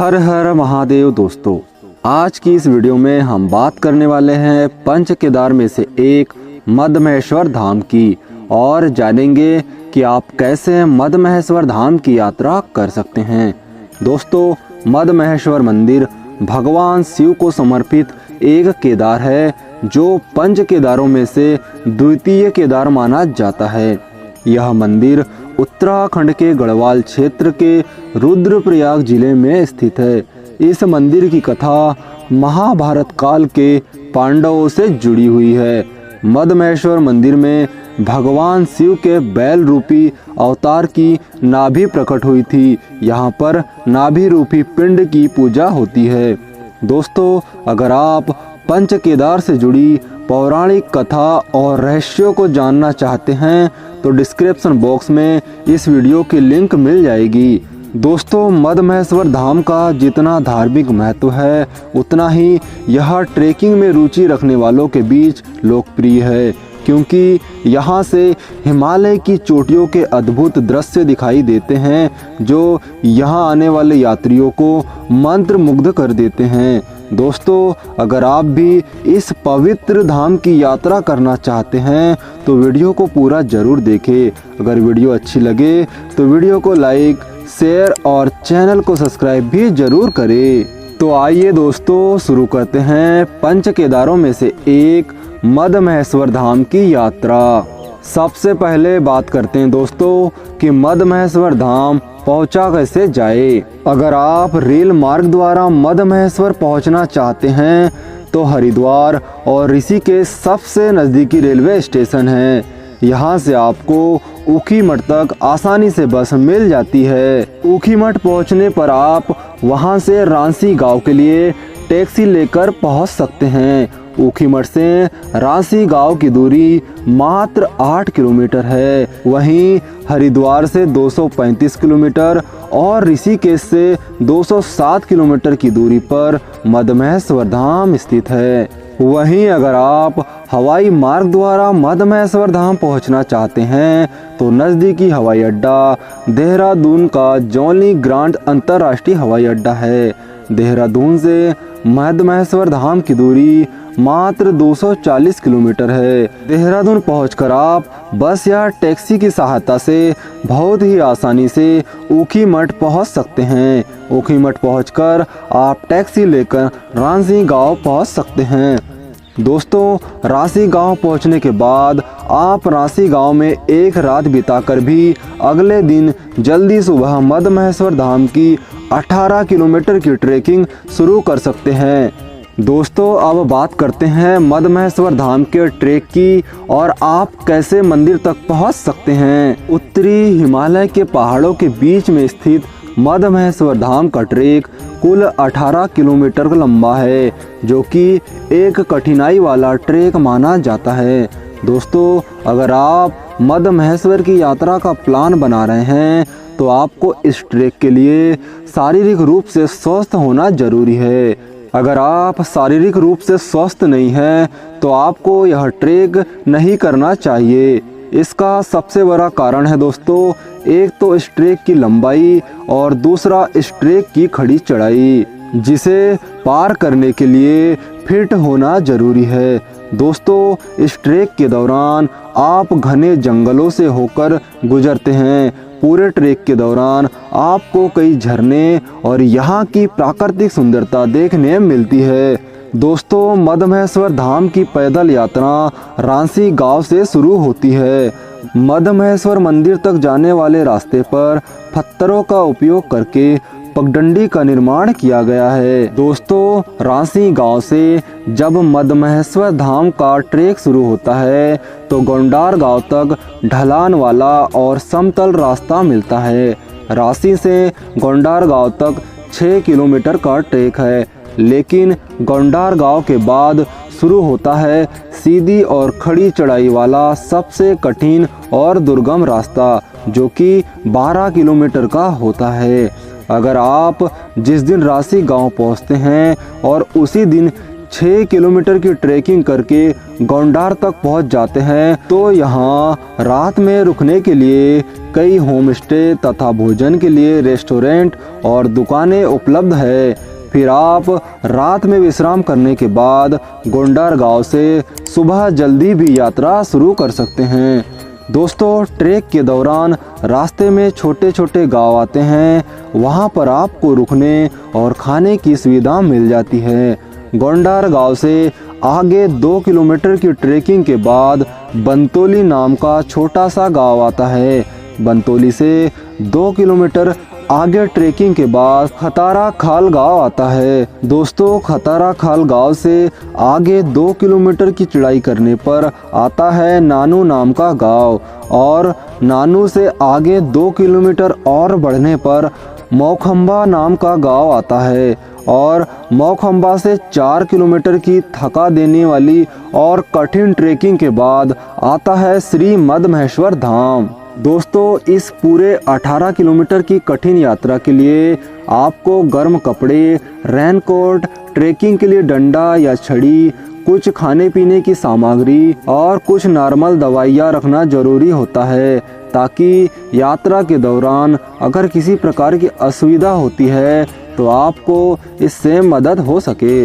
हर हर महादेव दोस्तों, आज की इस वीडियो में हम बात करने वाले हैं पंच केदार में से एक मद्महेश्वर धाम की और जानेंगे कि आप कैसे मद्महेश्वर धाम की यात्रा कर सकते हैं। दोस्तों, मद्महेश्वर मंदिर भगवान शिव को समर्पित एक केदार है जो पंच केदारों में से द्वितीय केदार माना जाता है। यह मंदिर उत्तराखंड के गढ़वाल क्षेत्र के रुद्रप्रयाग जिले में स्थित है। इस मंदिर की कथा महाभारत काल के पांडवों से जुड़ी हुई है। मद्महेश्वर मंदिर में भगवान शिव के बैल रूपी अवतार की नाभि प्रकट हुई थी। यहाँ पर नाभि रूपी पिंड की पूजा होती है। दोस्तों, अगर आप पंच केदार से जुड़ी पौराणिक कथा और रहस्यों को जानना चाहते हैं तो डिस्क्रिप्शन बॉक्स में इस वीडियो की लिंक मिल जाएगी। दोस्तों, मद्महेश्वर धाम का जितना धार्मिक महत्व है उतना ही यह ट्रेकिंग में रुचि रखने वालों के बीच लोकप्रिय है, क्योंकि यहाँ से हिमालय की चोटियों के अद्भुत दृश्य दिखाई देते हैं जो यहाँ आने वाले यात्रियों को मंत्रमुग्ध कर देते हैं। दोस्तों, अगर आप भी इस पवित्र धाम की यात्रा करना चाहते हैं तो वीडियो को पूरा जरूर देखें। अगर वीडियो अच्छी लगे तो वीडियो को लाइक, शेयर और चैनल को सब्सक्राइब भी जरूर करें। तो आइए दोस्तों, शुरू करते हैं पंच केदारों में से एक मद्महेश्वर धाम की यात्रा। सबसे पहले बात करते हैं दोस्तों कि मद्महेश्वर धाम पहुंचा कैसे जाए। अगर आप रेल मार्ग द्वारा मद्महेश्वर पहुंचना चाहते हैं तो हरिद्वार और ऋषिकेश सबसे नज़दीकी रेलवे स्टेशन है। यहाँ से आपको ऊखीमठ तक आसानी से बस मिल जाती है। ऊखीमठ पहुँचने पर आप वहाँ से रांसी गांव के लिए टैक्सी लेकर पहुँच सकते हैं। ऊखीमठ से रांसी गांव की दूरी मात्र 8 किलोमीटर है। वहीं हरिद्वार से 235 किलोमीटर और ऋषिकेश से 207 किलोमीटर की दूरी पर मद्महेश्वर धाम स्थित है। वहीं अगर आप हवाई मार्ग द्वारा मद्महेश्वर धाम पहुंचना चाहते हैं तो नज़दीकी हवाई अड्डा देहरादून का जॉली ग्रांट अंतर्राष्ट्रीय हवाई अड्डा है। देहरादून से मद्महेश्वर धाम की दूरी मात्र 240 किलोमीटर है। देहरादून पहुंचकर आप बस या टैक्सी की सहायता से बहुत ही आसानी से ऊखीमठ पहुंच सकते हैं। ऊखीमठ पहुंचकर आप टैक्सी लेकर रांसी गांव पहुंच सकते हैं। दोस्तों, रांसी गांव पहुंचने के बाद आप रांसी गांव में एक रात बिताकर भी अगले दिन जल्दी सुबह मद्महेश्वर धाम की 18 किलोमीटर की ट्रेकिंग शुरू कर सकते हैं। दोस्तों, अब बात करते हैं मद्महेश्वर धाम के ट्रेक की और आप कैसे मंदिर तक पहुंच सकते हैं। उत्तरी हिमालय के पहाड़ों के बीच में स्थित मद्महेश्वर धाम का ट्रेक कुल 18 किलोमीटर लंबा है, जो कि एक कठिनाई वाला ट्रेक माना जाता है। दोस्तों, अगर आप मद्महेश्वर की यात्रा का प्लान बना रहे हैं तो आपको इस ट्रेक के लिए शारीरिक रूप से स्वस्थ होना जरूरी है। अगर आप शारीरिक रूप से स्वस्थ नहीं हैं तो आपको यह ट्रेक नहीं करना चाहिए। इसका सबसे बड़ा कारण है दोस्तों, एक तो इस ट्रेक की लंबाई और दूसरा इस ट्रेक की खड़ी चढ़ाई, जिसे पार करने के लिए फिट होना जरूरी है। दोस्तों, इस ट्रेक के दौरान आप घने जंगलों से होकर गुजरते हैं। पूरे ट्रेक के दौरान आपको कई झरने और यहाँ की प्राकृतिक सुंदरता देखने मिलती है। दोस्तों, मद्महेश्वर धाम की पैदल यात्रा रांसी गांव से शुरू होती है। मद्महेश्वर मंदिर तक जाने वाले रास्ते पर पत्थरों का उपयोग करके पगडंडी का निर्माण किया गया है। दोस्तों, रांसी गांव से जब मद्महेश्वर धाम का ट्रेक शुरू होता है तो गोंडार गांव तक ढलान वाला और समतल रास्ता मिलता है। रांसी से गोंडार गांव तक 6 किलोमीटर का ट्रेक है, लेकिन गोंडार गांव के बाद शुरू होता है सीधी और खड़ी चढ़ाई वाला सबसे कठिन और दुर्गम रास्ता, जो कि 12 किलोमीटर का होता है। अगर आप जिस दिन रांसी गांव पहुंचते हैं और उसी दिन 6 किलोमीटर की ट्रैकिंग करके गोंडार तक पहुंच जाते हैं तो यहाँ रात में रुकने के लिए कई होम स्टे तथा भोजन के लिए रेस्टोरेंट और दुकानें उपलब्ध है। फिर आप रात में विश्राम करने के बाद गोंडार गांव से सुबह जल्दी भी यात्रा शुरू कर सकते हैं। दोस्तों, ट्रैक के दौरान रास्ते में छोटे छोटे गांव आते हैं, वहां पर आपको रुकने और खाने की सुविधा मिल जाती है। गोंडार गांव से आगे 2 किलोमीटर की ट्रैकिंग के बाद बंतोली नाम का छोटा सा गांव आता है। बंतोली से 2 किलोमीटर आगे ट्रैकिंग के बाद खतारा खाल गांव आता है। दोस्तों, खतारा खाल गांव से आगे 2 किलोमीटर की चढ़ाई करने पर आता है नानू नाम का गांव और नानू से आगे 2 किलोमीटर और बढ़ने पर मौखंबा नाम का गांव आता है और मौखंबा से 4 किलोमीटर की थका देने वाली और कठिन ट्रैकिंग के बाद आता है श्री मदमहेश्वर धाम। दोस्तों, इस पूरे 18 किलोमीटर की कठिन यात्रा के लिए आपको गर्म कपड़े, रेनकोट, ट्रैकिंग के लिए डंडा या छड़ी, कुछ खाने पीने की सामग्री और कुछ नॉर्मल दवाइयाँ रखना जरूरी होता है ताकि यात्रा के दौरान अगर किसी प्रकार की असुविधा होती है तो आपको इससे मदद हो सके।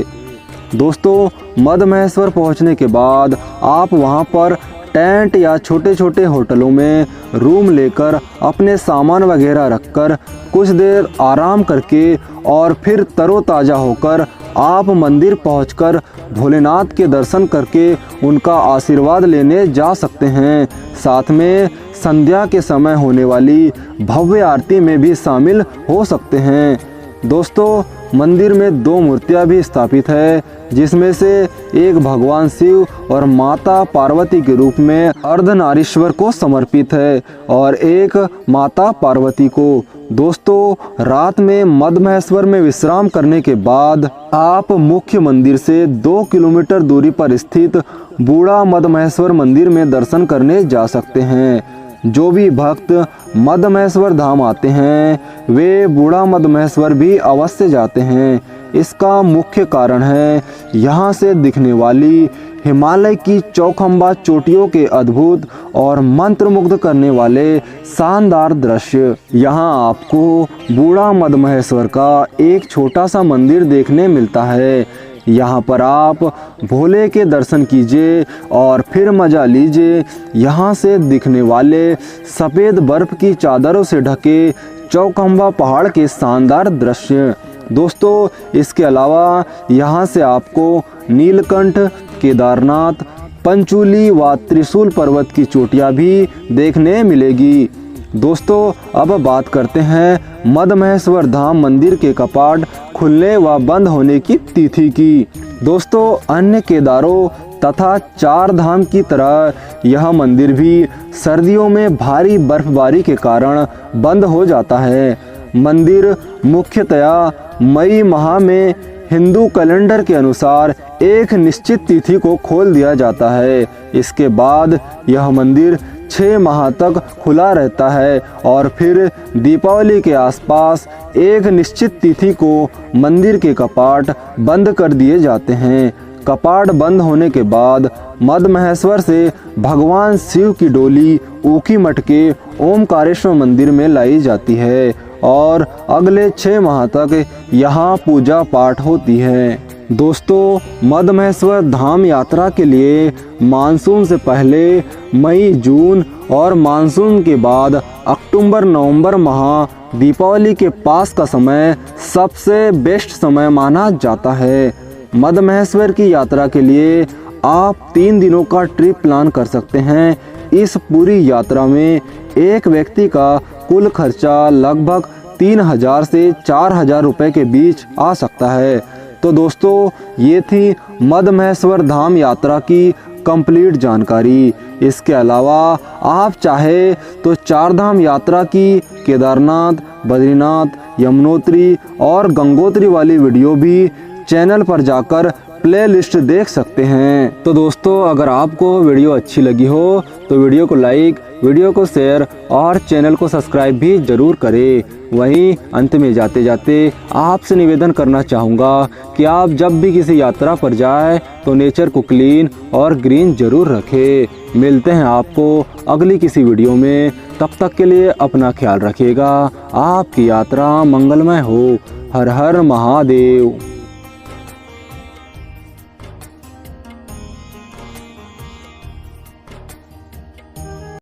दोस्तों, मदमहेश्वर पहुंचने के बाद आप वहां पर टेंट या छोटे छोटे होटलों में रूम लेकर अपने सामान वगैरह रखकर कुछ देर आराम करके और फिर तरोताज़ा होकर आप मंदिर पहुंचकर भोलेनाथ के दर्शन करके उनका आशीर्वाद लेने जा सकते हैं। साथ में संध्या के समय होने वाली भव्य आरती में भी शामिल हो सकते हैं। दोस्तों, मंदिर में 2 मूर्तियां भी स्थापित है, जिसमें से एक भगवान शिव और माता पार्वती के रूप में अर्धनारीश्वर को समर्पित है और एक माता पार्वती को। दोस्तों, रात में मदमहेश्वर में विश्राम करने के बाद आप मुख्य मंदिर से 2 किलोमीटर दूरी पर स्थित बूढ़ा मदमहेश्वर मंदिर में दर्शन करने जा सकते हैं। जो भी भक्त मदमहेश्वर धाम आते हैं वे बूढ़ा मदमहेश्वर भी अवश्य जाते हैं। इसका मुख्य कारण है यहाँ से दिखने वाली हिमालय की चौखंबा चोटियों के अद्भुत और मंत्रमुग्ध करने वाले शानदार दृश्य। यहाँ आपको बूढ़ा मदमहेश्वर का एक छोटा सा मंदिर देखने मिलता है। यहाँ पर आप भोले के दर्शन कीजिए और फिर मज़ा लीजिए यहाँ से दिखने वाले सफ़ेद बर्फ की चादरों से ढके चौखंबा पहाड़ के शानदार दृश्य। दोस्तों, इसके अलावा यहाँ से आपको नीलकंठ, केदारनाथ, पंचूली व त्रिशूल पर्वत की चोटियाँ भी देखने मिलेगी। दोस्तों, अब बात करते हैं मदमहेश्वर धाम मंदिर के कपाट खुलने व बंद होने की तिथि की। दोस्तों, अन्य केदारों तथा 4 धाम की तरह यह मंदिर भी सर्दियों में भारी बर्फबारी के कारण बंद हो जाता है। मंदिर मुख्यतया मई माह में हिंदू कैलेंडर के अनुसार एक निश्चित तिथि को खोल दिया जाता है। इसके बाद यह मंदिर 6 माह तक खुला रहता है और फिर दीपावली के आसपास एक निश्चित तिथि को मंदिर के कपाट बंद कर दिए जाते हैं। कपाट बंद होने के बाद मदमहेश्वर से भगवान शिव की डोली ऊखीमठ के ओमकारेश्वर मंदिर में लाई जाती है और अगले 6 माह तक यहाँ पूजा पाठ होती है। दोस्तों, मदमहेश्वर धाम यात्रा के लिए मानसून से पहले मई, जून और मानसून के बाद अक्टूबर, नवंबर माह दीपावली के पास का समय सबसे बेस्ट समय माना जाता है। मदमहेश्वर की यात्रा के लिए आप 3 दिनों का ट्रिप प्लान कर सकते हैं। इस पूरी यात्रा में एक व्यक्ति का कुल खर्चा लगभग 3000 से 4000 रुपए के बीच आ सकता है। तो दोस्तों, ये थी मदमहेश्वर धाम यात्रा की कंप्लीट जानकारी। इसके अलावा आप चाहे तो 4 धाम यात्रा की केदारनाथ, बद्रीनाथ, यमुनोत्री और गंगोत्री वाली वीडियो भी चैनल पर जाकर प्लेलिस्ट देख सकते हैं। तो दोस्तों, अगर आपको वीडियो अच्छी लगी हो तो वीडियो को लाइक, वीडियो को शेयर और चैनल को सब्सक्राइब भी जरूर करें। वहीं अंत में जाते जाते आपसे निवेदन करना चाहूँगा कि आप जब भी किसी यात्रा पर जाएं तो नेचर को क्लीन और ग्रीन जरूर रखें। मिलते हैं आपको अगली किसी वीडियो में, तब तक के लिए अपना ख्याल रखिएगा। आपकी यात्रा मंगलमय हो। हर हर महादेव।